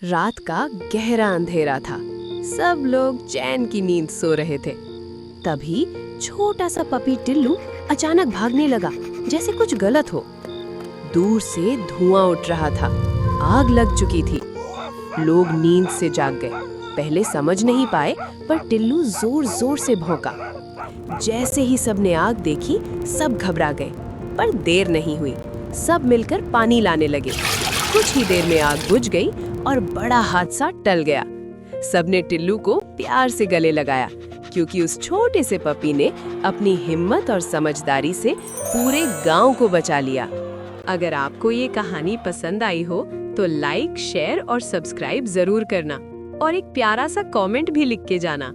रात का गहरा अंधेरा था। सब लोग चैन की नींद सो रहे थे। तभी छोटा सा पपी टिल्लू अचानक भागने लगा, जैसे कुछ गलत हो। दूर से धुआं उठ रहा था, आग लग चुकी थी। लोग नींद से जाग गए। पहले समझ नहीं पाए, पर टिल्लू जोर जोर से भौंका। जैसे ही सबने आग देखी, सब घबरा गए। पर देर नहीं हुई, सब मिलकर पानी लाने लगे। कुछ ही देर में आग बुझ गई और बड़ा हादसा टल गया। सबने टिल्लू को प्यार से गले लगाया, क्योंकि उस छोटे से पपी ने अपनी हिम्मत और समझदारी से पूरे गांव को बचा लिया। अगर आपको ये कहानी पसंद आई हो तो लाइक, शेयर और सब्सक्राइब जरूर करना और एक प्यारा सा कमेंट भी लिख के जाना।